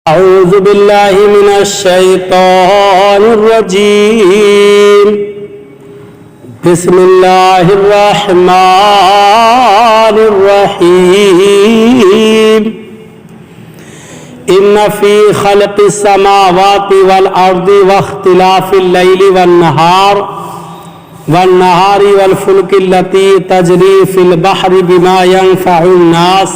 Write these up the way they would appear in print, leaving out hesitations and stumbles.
أعوذ بالله من الشيطان الرجيم. بسم الله الرحمن الرحيم. إن في خلق السماوات والأرض واختلاف الليل والنهار والفلك التي تجري في البحر بما ينفع الناس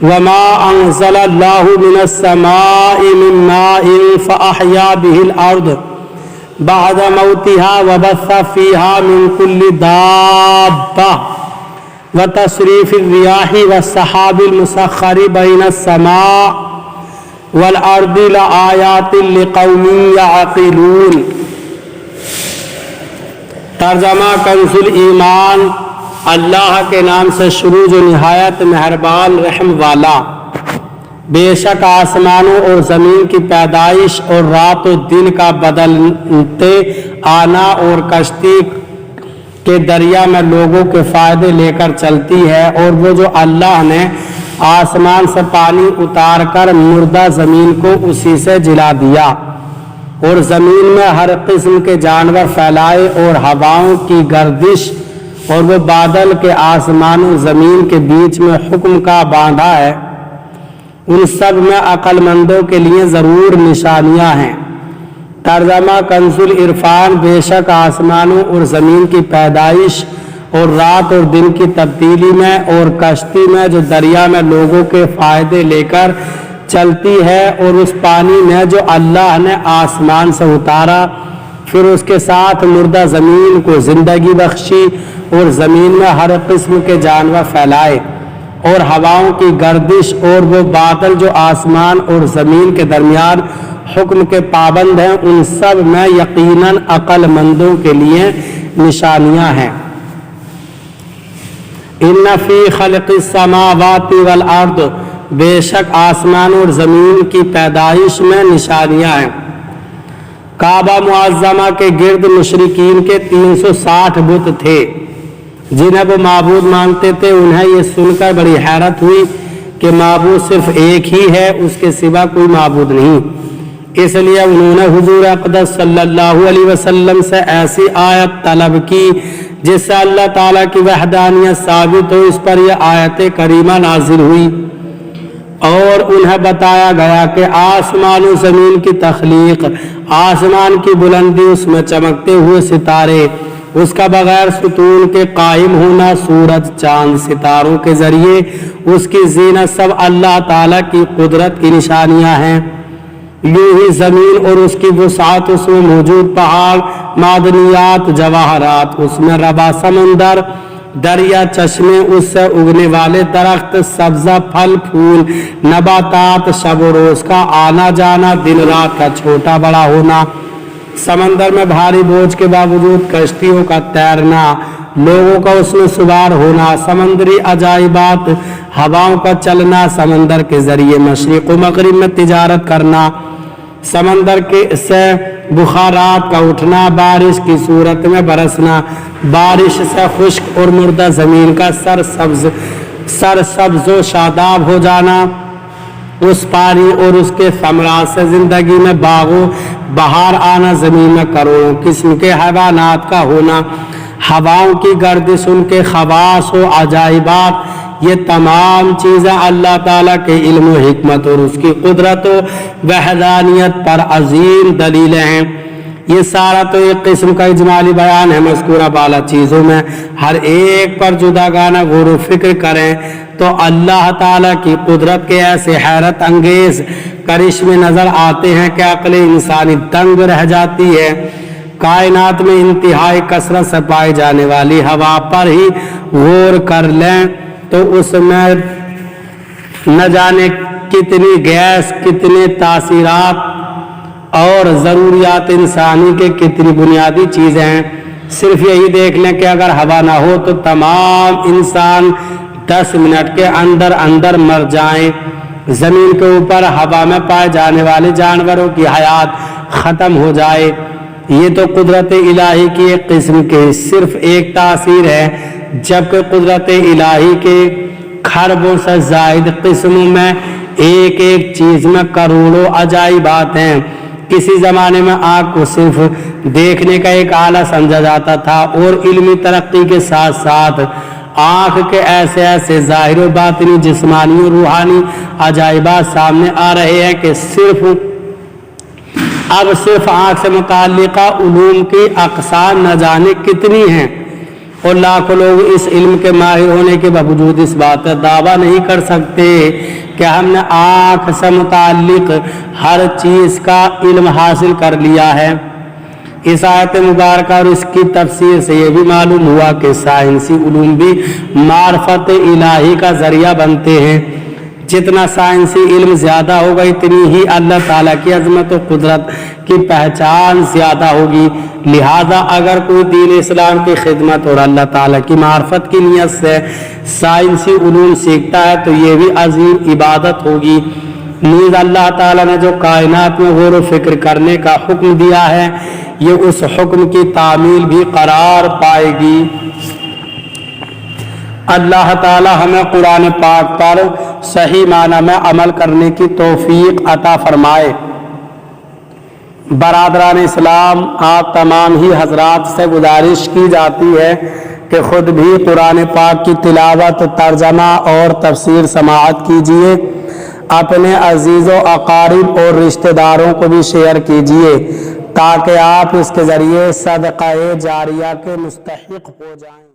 وما أنزل الله من السماء من ماء فأحيا به الأرض بعد موتها وبث فيها من كل دابة وتصريف الرياح والسحاب المسخر بين السماء والأرض لآيات لقوم يعقلون. ترجمہ کنز الایمان. اللہ کے نام سے شروع جو نہایت مہربان رحم والا. بے شک آسمانوں اور زمین کی پیدائش اور رات و دن کا بدلتے آنا اور کشتی کے دریا میں لوگوں کے فائدے لے کر چلتی ہے، اور وہ جو اللہ نے آسمان سے پانی اتار کر مردہ زمین کو اسی سے جلا دیا اور زمین میں ہر قسم کے جانور پھیلائے، اور ہواؤں کی گردش اور وہ بادل کے آسمان و زمین کے بیچ میں حکم کا باندھا ہے، ان سب میں عقل مندوں کے لیے ضرور نشانیاں ہیں. ترجمہ کنز العرفان. بے شک آسمانوں اور زمین کی پیدائش اور رات اور دن کی تبدیلی میں اور کشتی میں جو دریا میں لوگوں کے فائدے لے کر چلتی ہے، اور اس پانی میں جو اللہ نے آسمان سے اتارا پھر اس کے ساتھ مردہ زمین کو زندگی بخشی اور زمین میں ہر قسم کے جانور پھیلائے، اور ہواؤں کی گردش اور وہ بادل جو آسمان اور زمین کے درمیان حکم کے پابند ہیں، ان سب میں یقیناً عقل مندوں کے لیے نشانیاں ہیں. ان فی خلق السماوات والارض. بے شک آسمان اور زمین کی پیدائش میں نشانیاں ہیں. کعبہ معظمہ کے گرد مشرکین کے 360 بت تھے جنہیں وہ معبود مانتے تھے. انہیں یہ سن کر بڑی حیرت ہوئی کہ معبود صرف ایک ہی ہے، اس کے سوا کوئی معبود نہیں. اس لیے انہوں نے حضور اقدس صلی اللہ علیہ وسلم سے ایسی آیت طلب کی جس سے اللہ تعالیٰ کی وحدانیت ثابت ہو. اس پر یہ آیت کریمہ نازل ہوئی اور انہیں بتایا گیا کہ آسمان و زمین کی تخلیق، آسمان کی بلندی، اس میں چمکتے ہوئے ستارے، اس کا بغیر ستون کے قائم ہونا، سورج چاند ستاروں کے ذریعے اس کی زینت، سب اللہ تعالیٰ کی قدرت کی نشانیاں ہیں. یوں ہی زمین اور اس کی وسعت، اس میں موجود پہاڑ، معدنیات، جواہرات، اس میں ربا سمندر، دریا، چشمے، اس سے اگنے والے درخت، سبزہ، پھل پھول، نباتات، شب و روز کا آنا جانا، دن رات کا چھوٹا بڑا ہونا، سمندر میں بھاری بوجھ کے باوجود کشتیوں کا تیرنا، لوگوں کا اس میں سوار ہونا، سمندری عجائبات، ہواؤں کا چلنا، سمندر کے ذریعے مشرق و مغرب میں تجارت کرنا، سمندر کے سے بخارات کا اٹھنا، بارش کی صورت میں برسنا، بارش سے خشک اور مردہ زمین کا سرسبز و شاداب ہو جانا، اس پانی اور اس کے ثمرات سے زندگی میں باغوں بہار آنا، زمین میں کروڑوں قسم کے حیوانات کا ہونا، ہواؤں کی گردش، ان کے خواص و عجائبات، یہ تمام چیزیں اللہ تعالیٰ کے علم و حکمت اور اس کی قدرت و وحدانیت پر عظیم دلیلیں ہیں. یہ سارا تو ایک قسم کا اجمالی بیان ہے. مذکورہ بالا چیزوں میں ہر ایک پر جداگانہ غور و فکر کریں تو اللہ تعالیٰ کی قدرت کے ایسے حیرت انگیز کرشمے نظر آتے ہیں کہ عقل انسانی دنگ رہ جاتی ہے. کائنات میں انتہائی کثرت سے پائی جانے والی ہوا پر ہی غور کر لیں تو اس میں نہ جانے کتنی گیس، کتنے تاثیرات اور ضروریات انسانی کے کتنی بنیادی چیزیں ہیں. صرف یہی دیکھ لیں کہ اگر ہوا نہ ہو تو تمام انسان 10 منٹ کے اندر اندر مر جائیں. زمین کے اوپر ہوا میں پائے جانے والے جانوروں کی حیات ختم ہو جائے. یہ تو قدرت الہی کی ایک قسم کی صرف ایک تاثیر ہے، جبکہ قدرت الہی کے کھربوں سے زائد قسموں میں ایک ایک چیز میں کروڑوں عجائبات ہیں۔ کسی زمانے میں آنکھ کو صرف دیکھنے کا ایک آلہ سمجھا جاتا تھا، اور علمی ترقی کے ساتھ ساتھ آنکھ کے ایسے ایسے ظاہر و باطنی جسمانی و روحانی عجائبات سامنے آ رہے ہیں کہ اب صرف آنکھ سے متعلقہ علوم کی اقسام نہ جانے کتنی ہیں، اور لاکھوں لوگ اس علم کے ماہر ہونے کے باوجود اس بات کا دعویٰ نہیں کر سکتے کہ ہم نے آنکھ سے متعلق ہر چیز کا علم حاصل کر لیا ہے۔ اس آیت مبارکہ اور اس کی تفسیر سے یہ بھی معلوم ہوا کہ سائنسی علوم بھی معرفت الہی کا ذریعہ بنتے ہیں۔ جتنا سائنسی علم زیادہ ہوگا اتنی ہی اللہ تعالیٰ کی عظمت و قدرت کی پہچان زیادہ ہوگی۔ لہذا اگر کوئی دین اسلام کی خدمت اور اللہ تعالیٰ کی معرفت کی نیت سے سائنسی علوم سیکھتا ہے تو یہ بھی عظیم عبادت ہوگی۔ نیز اللہ تعالیٰ نے جو کائنات میں غور و فکر کرنے کا حکم دیا ہے، یہ اس حکم کی تعمیل بھی قرار پائے گی۔ اللہ تعالی ہمیں قرآن پاک پر صحیح معنی میں عمل کرنے کی توفیق عطا فرمائے۔ برادران اسلام، آپ تمام ہی حضرات سے گزارش کی جاتی ہے کہ خود بھی قرآن پاک کی تلاوت، ترجمہ اور تفسیر سماعت کیجیے، اپنے عزیز و اقارب اور رشتہ داروں کو بھی شیئر کیجیے تاکہ آپ اس کے ذریعے صدقہ جاریہ کے مستحق ہو جائیں۔